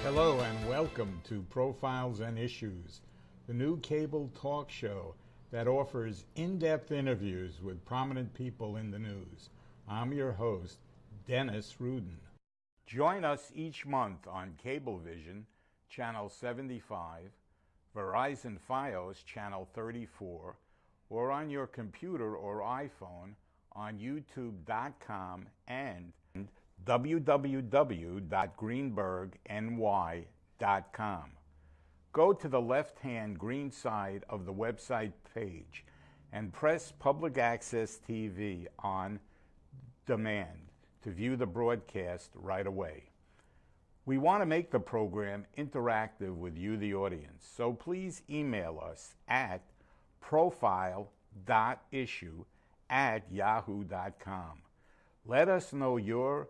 Hello and welcome to Profiles and Issues, the new cable talk show that offers in-depth interviews with prominent people in the news. I'm your host, Dennis Rudin. Join us each month on Cablevision, Channel 75, Verizon Fios, Channel 34, or on your computer or iPhone on YouTube.com and www.greenbergny.com. Go to the left-hand green side of the website page and press Public Access TV on demand to view the broadcast right away. We want to make the program interactive with you, the audience, so please email us at profile.issue@yahoo.com. Let us know your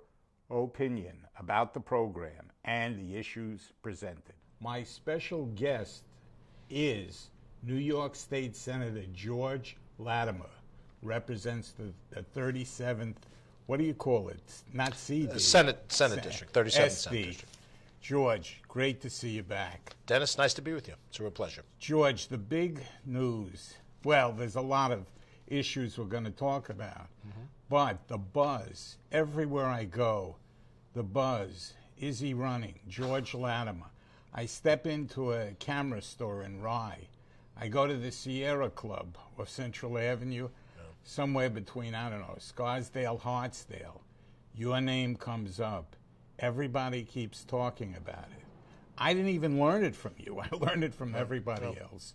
opinion about the program and the issues presented. My special guest is New York State Senator George Latimer, represents the 37th, what do you call it? Not CD. Senate District, 37th SD. Senate District. George, great to see you back. Dennis, nice to be with you. It's a real pleasure. George, the big news, well, there's a lot of issues we're going to talk about, but the buzz, everywhere I go, the buzz, is he running? George Latimer. I step into a camera store in Rye. I go to the Sierra Club or Central Avenue, somewhere between, I don't know, Scarsdale, Hartsdale. Your name comes up. Everybody keeps talking about it. I didn't even learn it from you. I learned it from everybody else.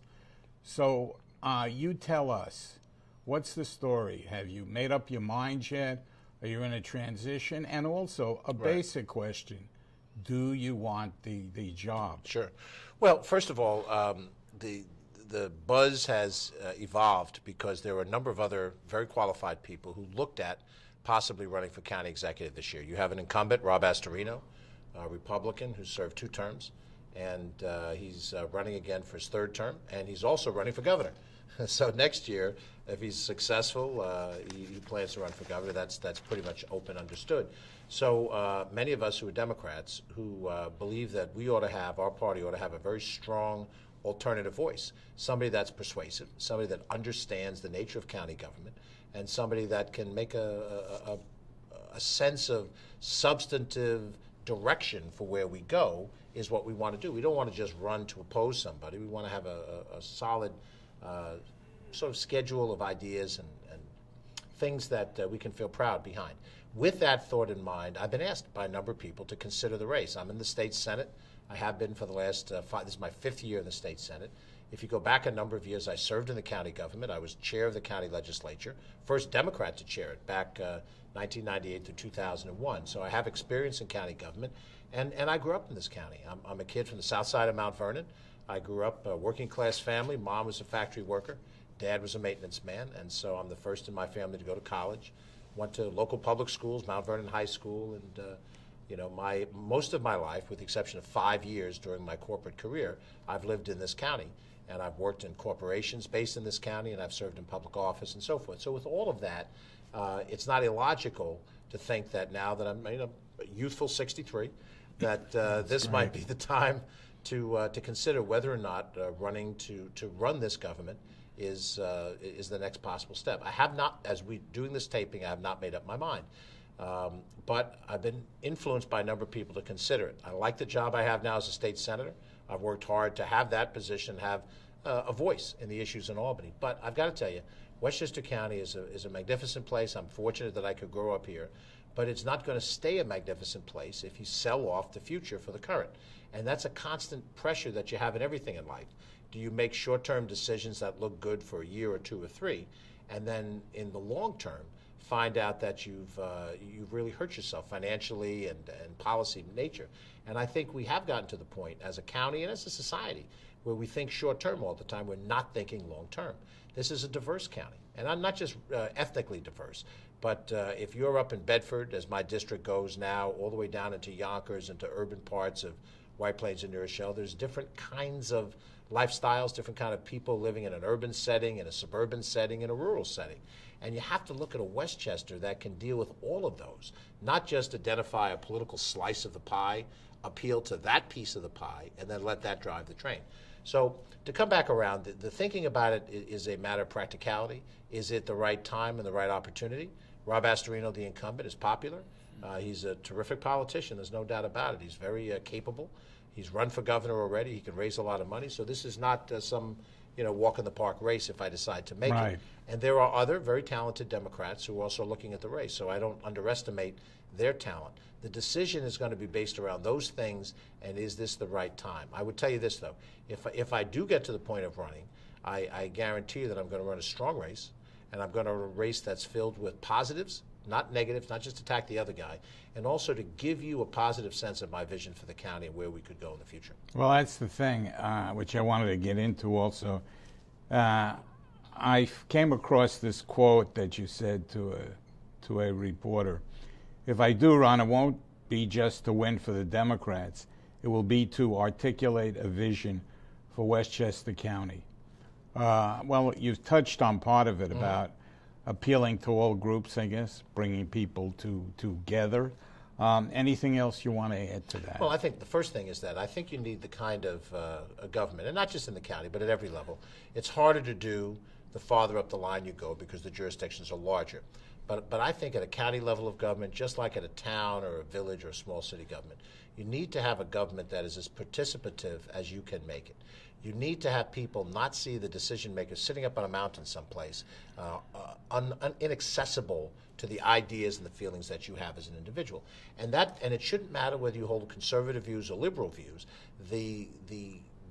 So you tell us, what's the story? Have you made up your mind yet? Are you in a transition? And also, a basic question, do you want the job? Sure. Well, first of all, the buzz has evolved because there were a number of other very qualified people who looked at possibly running for county executive this year. You have an incumbent, Rob Astorino, a Republican who served 2 terms, and he's running again for his 3rd term, and he's also running for governor. So next year, if he's successful, he plans to run for governor. That's pretty much open, understood. So many of us who are Democrats who believe that we ought to have, our party ought to have a very strong alternative voice, somebody that's persuasive, somebody that understands the nature of county government, and somebody that can make a sense of substantive direction for where we go is what we want to do. We don't want to just run to oppose somebody. We want to have a solid sort of schedule of ideas and things that we can feel proud behind. With that thought in mind, I've been asked by a number of people to consider the race. I'm in the state Senate. I have been for the last 5, this is my 5th year in the state Senate. If you go back a number of years, I served in the county government. I was chair of the county legislature, first Democrat to chair it back 1998 to 2001. So I have experience in county government, and I grew up in this county. I'm a kid from the south side of Mount Vernon. I grew up a working class family. Mom was a factory worker. Dad was a maintenance man, and so I'm the first in my family to go to college. Went to local public schools, Mount Vernon High School, and most of my life, with the exception of 5 years during my corporate career, I've lived in this county, and I've worked in corporations based in this county, and I've served in public office and so forth. So with all of that, it's not illogical to think that now that I'm a youthful 63, that this might be the time to consider whether or not running to run this government is the next possible step. I have not, as we doing this taping, I have not made up my mind. But I've been influenced by a number of people to consider it. I like the job I have now as a state senator. I've worked hard to have that position, have a voice in the issues in Albany. But I've got to tell you, Westchester County is a magnificent place. I'm fortunate that I could grow up here. But it's not going to stay a magnificent place if you sell off the future for the current. And that's a constant pressure that you have in everything in life. Do you make short-term decisions that look good for a year or 2 or 3, and then in the long term find out that you've really hurt yourself financially and policy nature? And I think we have gotten to the point as a county and as a society where we think short-term all the time. We're not thinking long-term. This is a diverse county, and I'm not just ethnically diverse, but if you're up in Bedford, as my district goes now, all the way down into Yonkers, into urban parts of White Plains and New Rochelle, there's different kinds of lifestyles, different kind of people living in an urban setting, in a suburban setting, in a rural setting. And you have to look at a Westchester that can deal with all of those, not just identify a political slice of the pie, appeal to that piece of the pie, and then let that drive the train. So to come back around, the thinking about it is a matter of practicality. Is it the right time and the right opportunity? Rob Astorino, the incumbent, is popular. He's a terrific politician. There's no doubt about it. He's very capable. He's run for governor already. He can raise a lot of money. So this is not some walk in the park race if I decide to make it. And there are other very talented Democrats who are also looking at the race. So I don't underestimate their talent. The decision is going to be based around those things, and is this the right time? I would tell you this, though. If I do get to the point of running, I guarantee you that I'm going to run a strong race, and I'm going to run a race that's filled with positives, not negatives, not just attack the other guy, and also to give you a positive sense of my vision for the county and where we could go in the future. Well, that's the thing, which I wanted to get into also. I came across this quote that you said to a reporter. If I do run, it won't be just to win for the Democrats. It will be to articulate a vision for Westchester County. Well, you've touched on part of it about appealing to all groups, I guess, bringing people together. Anything else you want to add to that? Well, I think the first thing is that I think you need the kind of a government, and not just in the county, but at every level. It's harder to do the farther up the line you go because the jurisdictions are larger. But I think at a county level of government, just like at a town or a village or a small city government, you need to have a government that is as participative as you can make it. You need to have people not see the decision makers sitting up on a mountain someplace, inaccessible to the ideas and the feelings that you have as an individual. And it shouldn't matter whether you hold conservative views or liberal views. The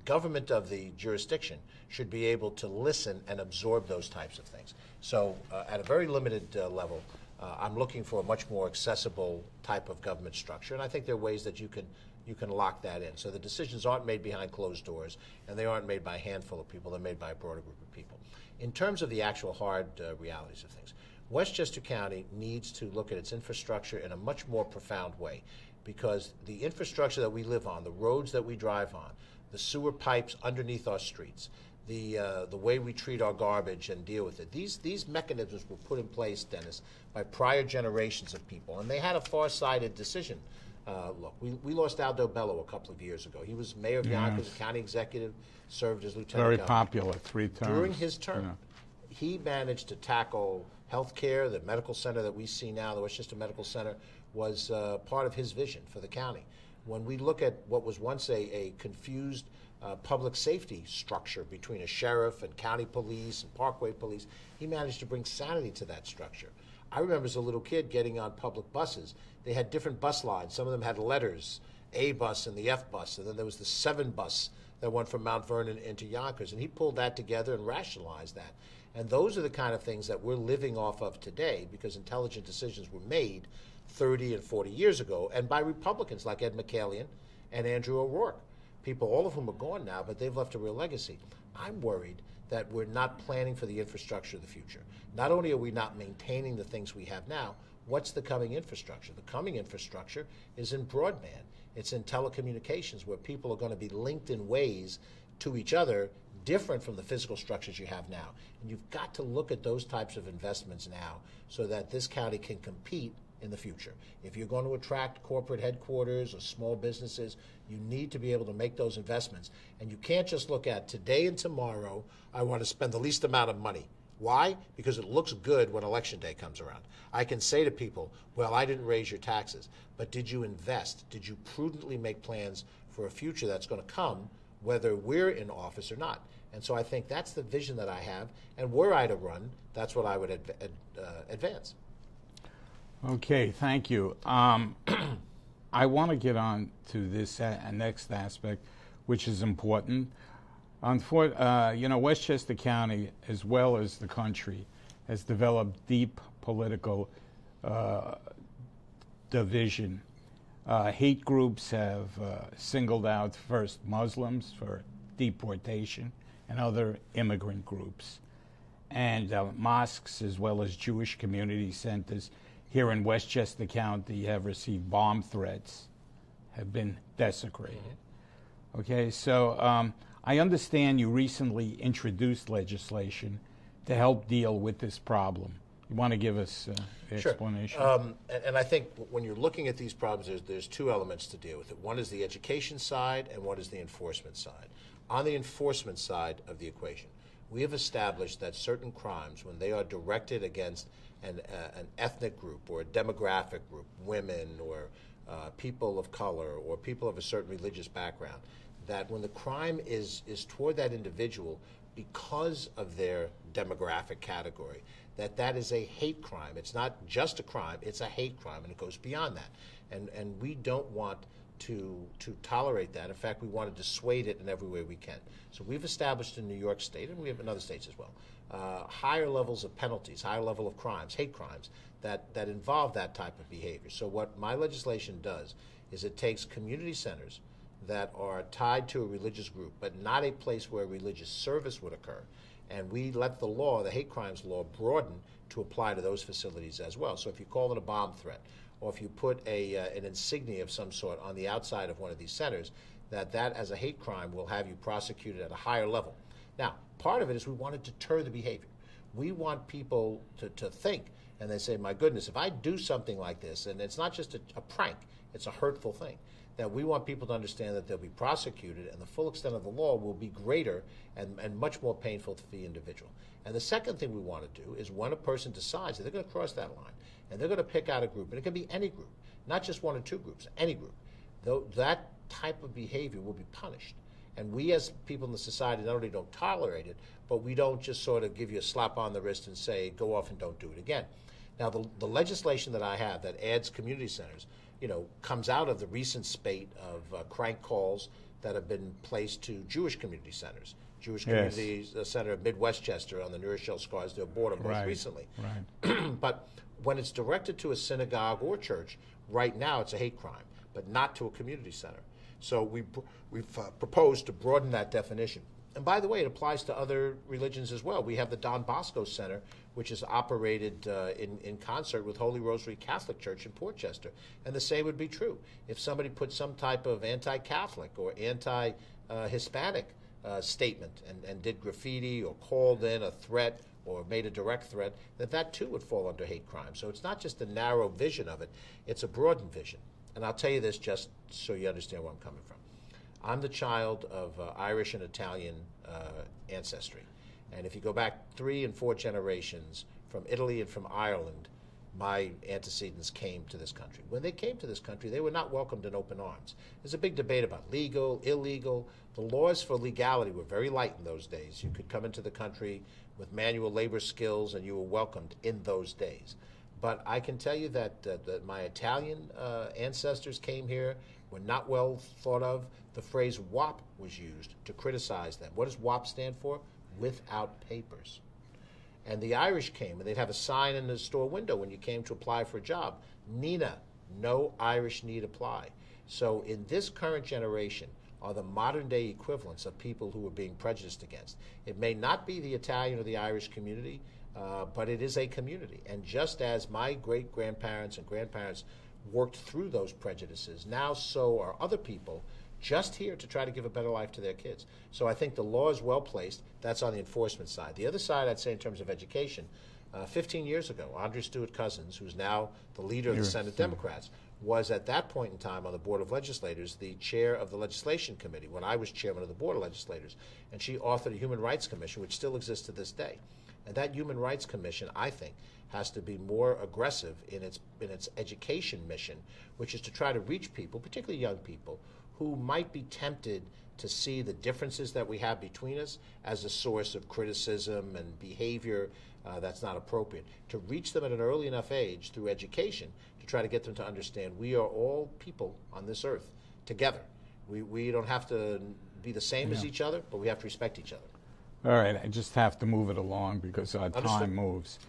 government of the jurisdiction should be able to listen and absorb those types of things. So at a very limited level, I'm looking for a much more accessible type of government structure, and I think there are ways that you can lock that in. So the decisions aren't made behind closed doors, and they aren't made by a handful of people. They're made by a broader group of people. In terms of the actual hard realities of things, Westchester County needs to look at its infrastructure in a much more profound way, because the infrastructure that we live on, the roads that we drive on, the sewer pipes underneath our streets, the way we treat our garbage and deal with it. These mechanisms were put in place, Dennis, by prior generations of people, and they had a far-sighted decision. Look, we lost Aldo Bello a couple of years ago. He was mayor of Yonkers, a county executive, served as lieutenant Very governor. popular, 3 terms. During his term, he managed to tackle health care. The medical center that we see now, the Westchester Medical Center, was part of his vision for the county. When we look at what was once a confused public safety structure between a sheriff and county police and parkway police, he managed to bring sanity to that structure. I remember as a little kid getting on public buses. They had different bus lines. Some of them had letters, A bus and the F bus, and then there was the 7 bus that went from Mount Vernon into Yonkers, and he pulled that together and rationalized that. And those are the kind of things that we're living off of today because intelligent decisions were made 30 and 40 years ago, and by Republicans like Ed McCallion and Andrew O'Rourke, people, all of whom are gone now, but they've left a real legacy. I'm worried that we're not planning for the infrastructure of the future. Not only are we not maintaining the things we have now, what's the coming infrastructure? The coming infrastructure is in broadband. It's in telecommunications, where people are going to be linked in ways to each other different from the physical structures you have now. And you've got to look at those types of investments now so that this county can compete in the future. If you're going to attract corporate headquarters or small businesses, you need to be able to make those investments. And you can't just look at today and tomorrow, I want to spend the least amount of money. Why? Because it looks good when election day comes around. I can say to people, well, I didn't raise your taxes, but did you invest? Did you prudently make plans for a future that's going to come, whether we're in office or not? And so I think that's the vision that I have, and were I to run, that's what I would advance. Okay, thank you. I want to get on to this next aspect, which is important. Westchester County, as well as the country, has developed deep political division. Hate groups have singled out first Muslims for deportation and other immigrant groups. And mosques, as well as Jewish community centers here in Westchester County, have received bomb threats, have been desecrated. Okay, so I understand you recently introduced legislation to help deal with this problem. You want to give us the Sure. explanation? And I think when you're looking at these problems, there's two elements to deal with it. One is the education side, and one is the enforcement side. On the enforcement side of the equation, we have established that certain crimes, when they are directed against an ethnic group or a demographic group, women or people of color or people of a certain religious background, that when the crime is toward that individual because of their demographic category, that is a hate crime. It's not just a crime, it's a hate crime, and it goes beyond that. And we don't want to tolerate that. In fact, we want to dissuade it in every way we can. So we've established in New York State, and we have in other states as well, higher levels of penalties, higher level of crimes, hate crimes, that involve that type of behavior. So what my legislation does is it takes community centers that are tied to a religious group, but not a place where religious service would occur, and we let the law, the hate crimes law, broaden to apply to those facilities as well. So if you call it a bomb threat, or if you put an insignia of some sort on the outside of one of these centers, that as a hate crime will have you prosecuted at a higher level. Now, part of it is we want to deter the behavior. We want people to think, and they say, my goodness, if I do something like this, and it's not just a prank, it's a hurtful thing, that we want people to understand that they'll be prosecuted and the full extent of the law will be greater and much more painful to the individual. And the second thing we want to do is when a person decides that they're going to cross that line and they're going to pick out a group, and it can be any group, not just one or two groups, any group, though that type of behavior will be punished. And we as people in the society not only don't tolerate it, but we don't just sort of give you a slap on the wrist and say, go off and don't do it again. Now, the legislation that I have that adds community centers, comes out of the recent spate of crank calls that have been placed to Jewish community centers. Jewish Community Center of Mid-Westchester on the New Rochelle Scarsdale border most recently. Right. But when it's directed to a synagogue or church, right now it's a hate crime, but not to a community center. So we've proposed to broaden that definition. And by the way, it applies to other religions as well. We have the Don Bosco Center, which is operated in concert with Holy Rosary Catholic Church in Portchester. And the same would be true. If somebody put some type of anti-Catholic or anti-Hispanic statement and did graffiti or called in a threat or made a direct threat, that too would fall under hate crime. So it's not just a narrow vision of it, it's a broadened vision. And I'll tell you this just so you understand where I'm coming from. I'm the child of Irish and Italian ancestry. And if you go back 3 and 4 generations from Italy and from Ireland, my antecedents came to this country. When they came to this country, they were not welcomed in open arms. There's a big debate about legal, illegal. The laws for legality were very light in those days. You could come into the country with manual labor skills and you were welcomed in those days. But I can tell you that my Italian ancestors came here, were not well thought of. The phrase WAP was used to criticize them. What does WAP stand for? Without papers. And the Irish came, and they'd have a sign in the store window when you came to apply for a job. Nina, no Irish need apply. So in this current generation are the modern day equivalents of people who are being prejudiced against. It may not be the Italian or the Irish community, but it is a community. And just as my great-grandparents and grandparents worked through those prejudices, now so are other people just here to try to give a better life to their kids. So I think the law is well placed. That's on the enforcement side. The other side, I'd say, in terms of education, 15 years ago, Andre Stewart Cousins, who's now the leader of the Senate Democrats, was at that point in time on the Board of Legislators the chair of the Legislation Committee when I was chairman of the Board of Legislators. And she authored a Human Rights Commission, which still exists to this day. And that Human Rights Commission, I think, has to be more aggressive in its education mission, which is to try to reach people, particularly young people, who might be tempted to see the differences that we have between us as a source of criticism and behavior that's not appropriate. To reach them at an early enough age through education to try to get them to understand we are all people on this earth together. We don't have to be the same as each other, but we have to respect each other. All right, I just have to move it along because our time moves.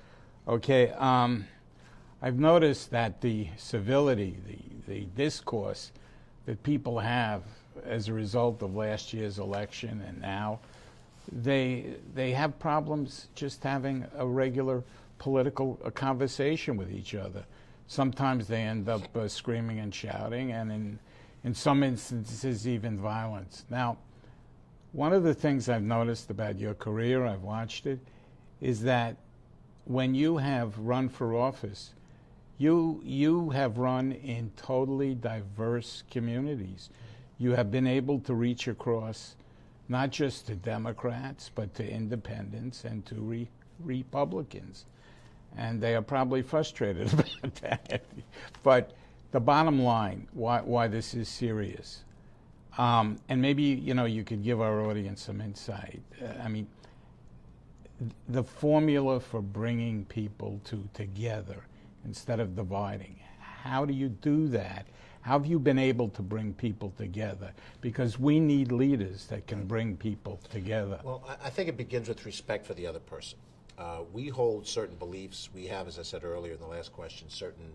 Okay, I've noticed that the civility, the discourse that people have as a result of last year's election and now, they have problems just having a regular political conversation with each other. Sometimes they end up screaming and shouting, and in some instances even violence. Now, One of the things I've noticed about your career, I've watched it, is that when you have run for office, you have run in totally diverse communities. You have been able to reach across not just to Democrats, but to independents and to Republicans. And they are probably frustrated about that. But the bottom line, why this is serious, and maybe you could give our audience some insight. I mean, the formula for bringing people together instead of dividing. How do you do that? How have you been able to bring people together? Because we need leaders that can bring people together. Well, I think it begins with respect for the other person. We hold certain beliefs. We have, as I said earlier in the last question, certain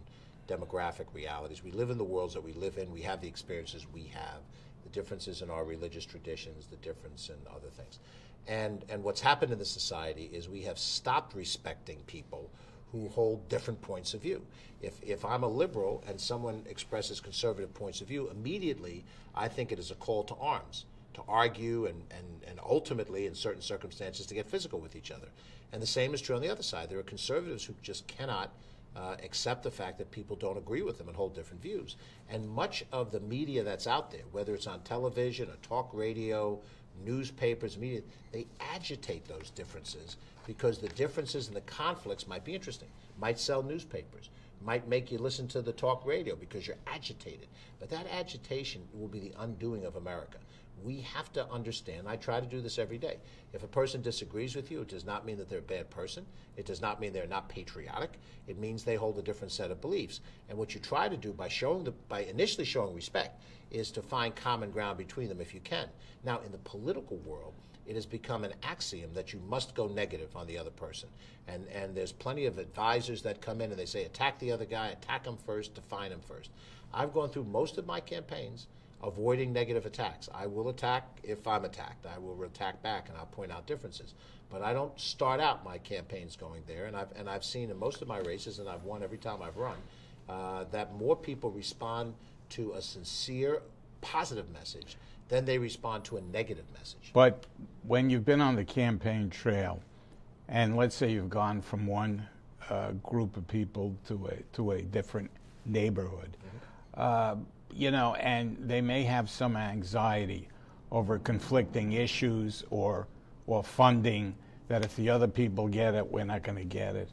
demographic realities. We live in the worlds that we live in. We have the experiences we have, the differences in our religious traditions, the difference in other things. And what's happened in the society is we have stopped respecting people who hold different points of view. If I'm a liberal and someone expresses conservative points of view, immediately I think it is a call to arms, to argue and ultimately, in certain circumstances, to get physical with each other. And the same is true on the other side. There are conservatives who just cannot accept the fact that people don't agree with them and hold different views. And much of the media that's out there, whether it's on television or talk radio, newspapers, media, they agitate those differences because the differences and the conflicts might be interesting, might sell newspapers, might make you listen to the talk radio because you're agitated. But that agitation will be the undoing of America. We have to understand, I try to do this every day. If a person disagrees with you, it does not mean that they're a bad person. It does not mean they're not patriotic. It means they hold a different set of beliefs. And what you try to do by initially showing respect is to find common ground between them if you can. Now, in the political world, it has become an axiom that you must go negative on the other person. And there's plenty of advisors that come in and they say, attack the other guy, attack him first, define him first. I've gone through most of my campaigns avoiding negative attacks. I will attack if I'm attacked. I will attack back and I'll point out differences. But I don't start out my campaigns going there. And I've seen in most of my races, and I've won every time I've run, that more people respond to a sincere, positive message than they respond to a negative message. But when you've been on the campaign trail, and let's say you've gone from one group of people to a different neighborhood, and they may have some anxiety over conflicting issues or funding, that if the other people get it, we're not going to get it.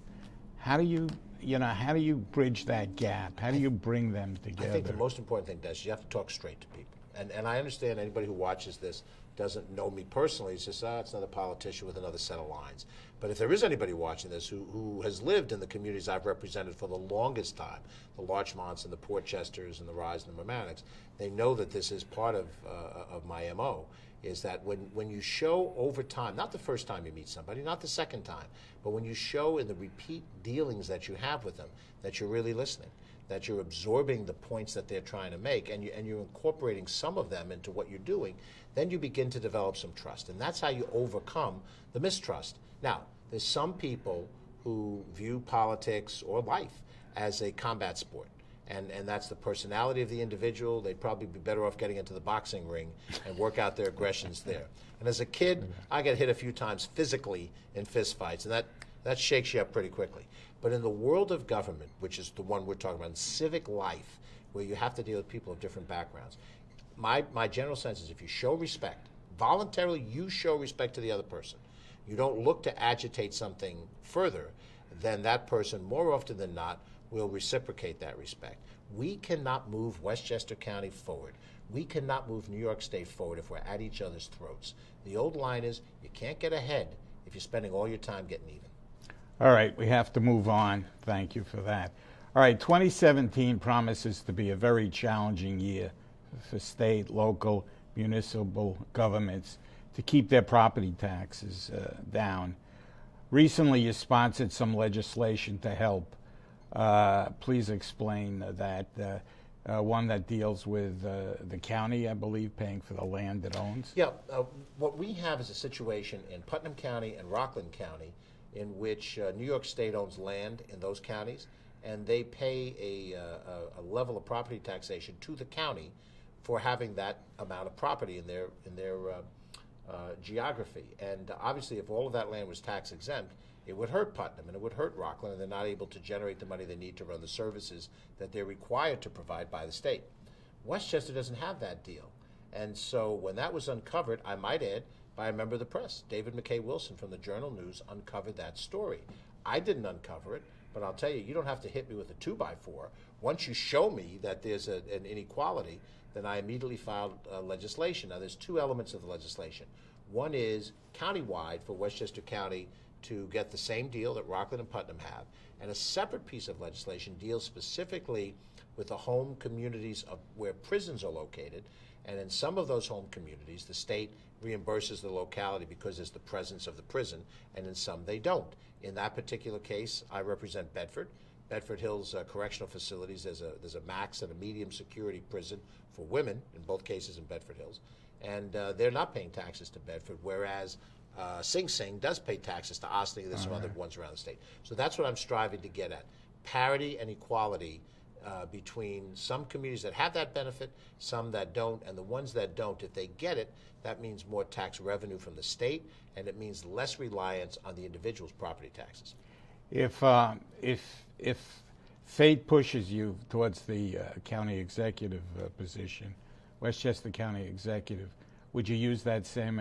How do you bridge that gap? How do you bring them together? I think the most important thing, Des, is you have to talk straight to people. And I understand anybody who watches this doesn't know me personally. It's just, it's another politician with another set of lines. But if there is anybody watching this who has lived in the communities I've represented for the longest time, the Larchmonts and the Portchesters and the Ryes and the Mamaronicks, they know that this is part of my MO, is that when you show over time, not the first time you meet somebody, not the second time, but when you show in the repeat dealings that you have with them that you're really listening, that you're absorbing the points that they're trying to make, and you're incorporating some of them into what you're doing, then you begin to develop some trust. And that's how you overcome the mistrust. Now, there's some people who view politics or life as a combat sport. And that's the personality of the individual. They'd probably be better off getting into the boxing ring and work out their aggressions there. And as a kid, I got hit a few times physically in fistfights, and that shakes you up pretty quickly. But in the world of government, which is the one we're talking about, in civic life, where you have to deal with people of different backgrounds, my general sense is if you show respect, voluntarily you show respect to the other person, you don't look to agitate something further, then that person, more often than not, will reciprocate that respect. We cannot move Westchester County forward. We cannot move New York State forward if we're at each other's throats. The old line is, you can't get ahead if you're spending all your time getting even. All right, we have to move on. Thank you for that. All right, 2017 promises to be a very challenging year for state, local, municipal governments to keep their property taxes down. Recently, you sponsored some legislation to help. Please explain that. One that deals with the county, I believe, paying for the land it owns. Yeah, what we have is a situation in Putnam County and Rockland County in which New York State owns land in those counties, and they pay a level of property taxation to the county for having that amount of property in their geography. And obviously, if all of that land was tax exempt, it would hurt Putnam and it would hurt Rockland, and they're not able to generate the money they need to run the services that they're required to provide by the state. Westchester doesn't have that deal. And so when that was uncovered, I might add, by a member of the press, David McKay Wilson from the Journal News uncovered that story. I didn't uncover it, but I'll tell you, you don't have to hit me with a 2x4. Once you show me that there's an inequality, then I immediately filed legislation. Now, there's two elements of the legislation. One is countywide for Westchester County to get the same deal that Rockland and Putnam have, and a separate piece of legislation deals specifically with the home communities of where prisons are located. And in some of those home communities, the state reimburses the locality because there's the presence of the prison, and in some they don't. In that particular case, I represent Bedford. Bedford Hills Correctional Facilities, there's a max and a medium security prison for women, in both cases in Bedford Hills, and they're not paying taxes to Bedford, whereas Sing Sing does pay taxes to Ossining and there's some other ones around the state. So that's what I'm striving to get at, parity and equality between some communities that have that benefit, some that don't, and the ones that don't, if they get it, that means more tax revenue from the state, and it means less reliance on the individual's property taxes. If fate pushes you towards the county executive position, Westchester County executive, would you use that same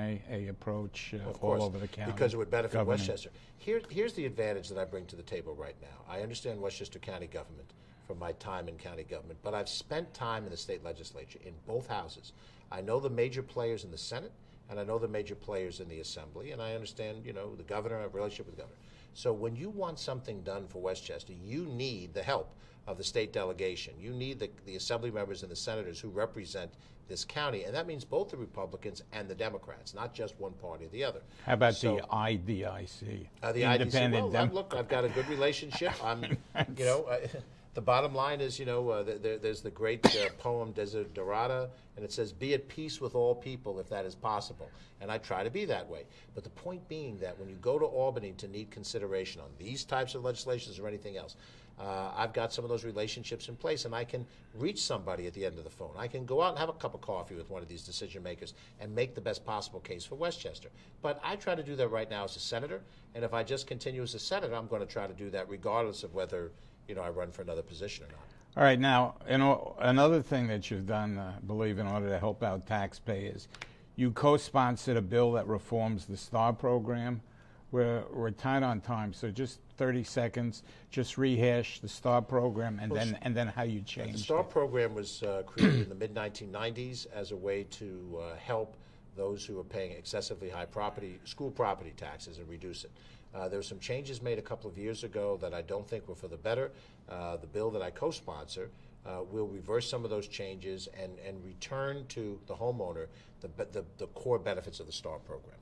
approach all over the county? Because it would benefit Westchester. Here's the advantage that I bring to the table right now. I understand Westchester County government from my time in county government, but I've spent time in the state legislature in both houses. I know the major players in the Senate, and I know the major players in the Assembly, and I understand, the governor, I have a relationship with the governor. So when you want something done for Westchester, you need the help of the state delegation. You need the Assembly members and the senators who represent this county, and that means both the Republicans and the Democrats, not just one party or the other. How about the IDIC? The IDC. Well, look, I've got a good relationship. The bottom line is, there's the great poem Desiderata, and it says, "Be at peace with all people if that is possible." And I try to be that way. But the point being that when you go to Albany to need consideration on these types of legislations or anything else, I've got some of those relationships in place, and I can reach somebody at the end of the phone. I can go out and have a cup of coffee with one of these decision makers and make the best possible case for Westchester. But I try to do that right now as a senator, and if I just continue as a senator, I'm going to try to do that regardless of whether I run for another position or not. All right. Now, another thing that you've done, I believe, in order to help out taxpayers, you co-sponsored a bill that reforms the STAR program. We're tight on time, so just 30 seconds, just rehash the STAR program and then how you changed it. The STAR program was created in the mid-1990s as a way to help those who are paying excessively high school property taxes and reduce it. There were some changes made a couple of years ago that I don't think were for the better. The bill that I co-sponsor will reverse some of those changes and return to the homeowner the core benefits of the STAR program.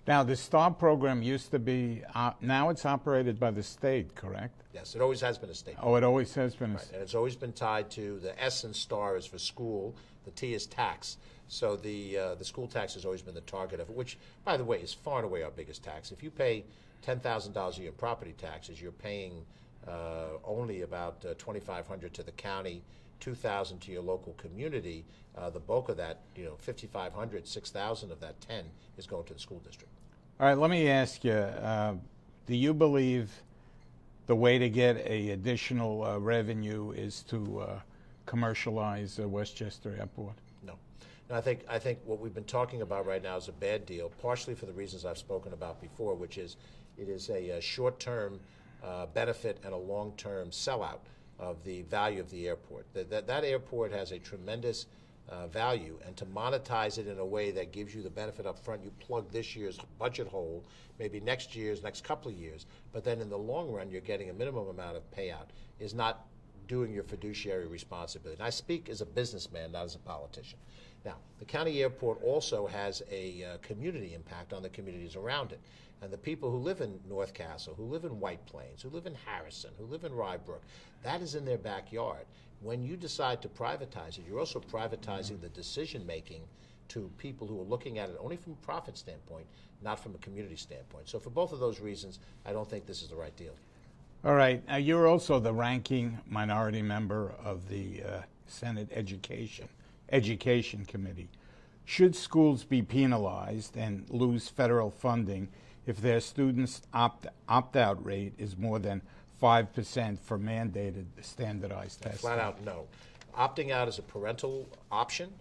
Now, the STAR program used to be, now it's operated by the state, correct? Yes, it always has been a state program. Oh, it always has been a state. And it's always been tied to the S in STAR is for school, the T is tax. So the school tax has always been the target of it, which, by the way, is far and away our biggest tax. If you pay $10,000 a year in property taxes, you're paying only about $2,500 to the county, $2,000 to your local community. The bulk of that, $5,500, $6,000 of that 10 is going to the school district. All right, let me ask you: do you believe the way to get a additional revenue is to commercialize Westchester Airport? No. I think what we've been talking about right now is a bad deal, partially for the reasons I've spoken about before, which is it is a short-term benefit and a long-term sellout of the value of the airport. That airport has a tremendous value, and to monetize it in a way that gives you the benefit up front, you plug this year's budget hole, maybe next couple of years, but then in the long run you're getting a minimum amount of payout, is not doing your fiduciary responsibility. And I speak as a businessman, not as a politician. Now, the county airport also has a community impact on the communities around it. And the people who live in North Castle, who live in White Plains, who live in Harrison, who live in Rybrook, that is in their backyard. When you decide to privatize it, you're also privatizing the decision-making to people who are looking at it only from a profit standpoint, not from a community standpoint. So for both of those reasons, I don't think this is the right deal. All right. Now, you're also the ranking minority member of the Senate Education Committee. Should schools be penalized and lose federal funding if their students' opt-out rate is more than 5% for mandated standardized testing? Flat out no. Opting out is a parental option.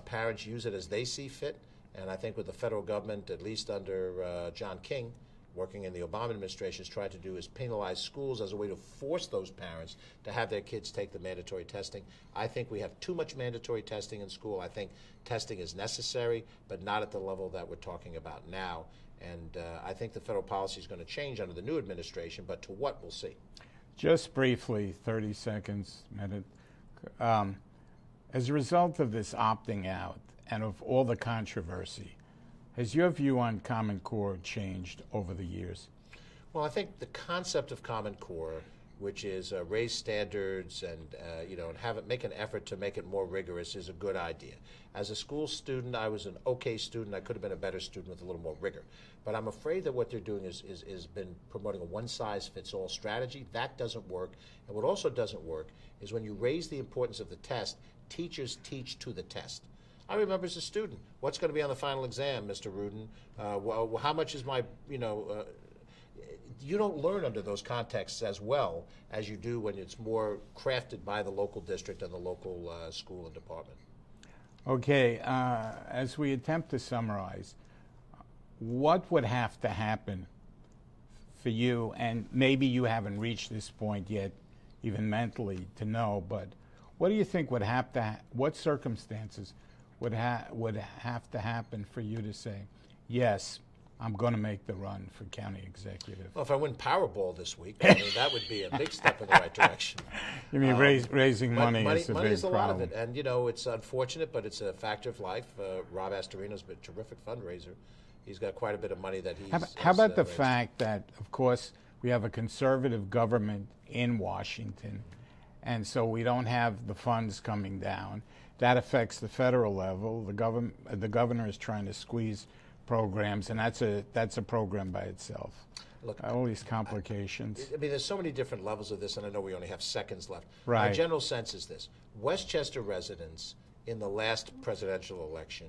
Parents use it as they see fit. And I think what the federal government, at least under John King, working in the Obama administration, has tried to do is penalize schools as a way to force those parents to have their kids take the mandatory testing. I think we have too much mandatory testing in school. I think testing is necessary, but not at the level that we're talking about now. And I think the federal policy is going to change under the new administration, but to what, we'll see. Just briefly, 30 seconds, minute. As a result of this opting out and of all the controversy, has your view on Common Core changed over the years? Well, I think the concept of Common Core, which is raise standards and make an effort to make it more rigorous, is a good idea. As a school student, I was an okay student. I could have been a better student with a little more rigor. But I'm afraid that what they're doing is been promoting a one-size-fits-all strategy. That doesn't work. And what also doesn't work is when you raise the importance of the test, teachers teach to the test. I remember as a student, what's going to be on the final exam, Mr. Rudin? How much is my, you don't learn under those contexts as well as you do when it's more crafted by the local district and the local school and department. Okay, as we attempt to summarize, what would have to happen for you, and maybe you haven't reached this point yet, even mentally, to know, but what do you think would have to, what circumstances would have to happen for you to say, yes, I'm going to make the run for county executive? Well, if I win Powerball this week, I mean, that would be a big step in the right direction. You mean raising money is a big problem? Money is a lot of it, and it's unfortunate, but it's a factor of life. Rob Astorino's been a terrific fundraiser. He's got quite a bit of money that he's. How about the fact that, of course, we have a conservative government in Washington, and so we don't have the funds coming down. That affects the federal level. The governor is trying to squeeze programs, and that's a program by itself. Look, all these complications. I mean, there's so many different levels of this, and I know we only have seconds left. Right. My general sense is this: Westchester residents in the last presidential election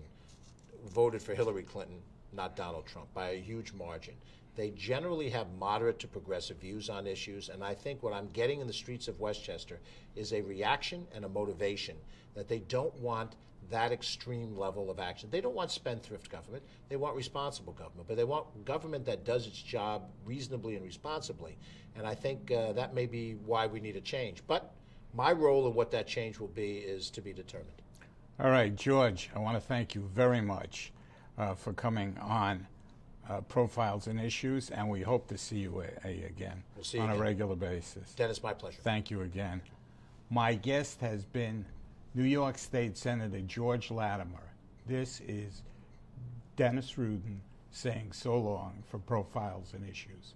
voted for Hillary Clinton, not Donald Trump, by a huge margin. They generally have moderate to progressive views on issues, and I think what I'm getting in the streets of Westchester is a reaction and a motivation that they don't want that extreme level of action. They don't want spendthrift government. They want responsible government, but they want government that does its job reasonably and responsibly. And I think that may be why we need a change. But my role in what that change will be is to be determined. All right, George, I want to thank you very much for coming on Profiles and Issues, and we hope to see you again on a regular basis. Dennis, my pleasure. Thank you again. My guest has been New York State Senator George Latimer. This is Dennis Rudin saying so long for Profiles and Issues.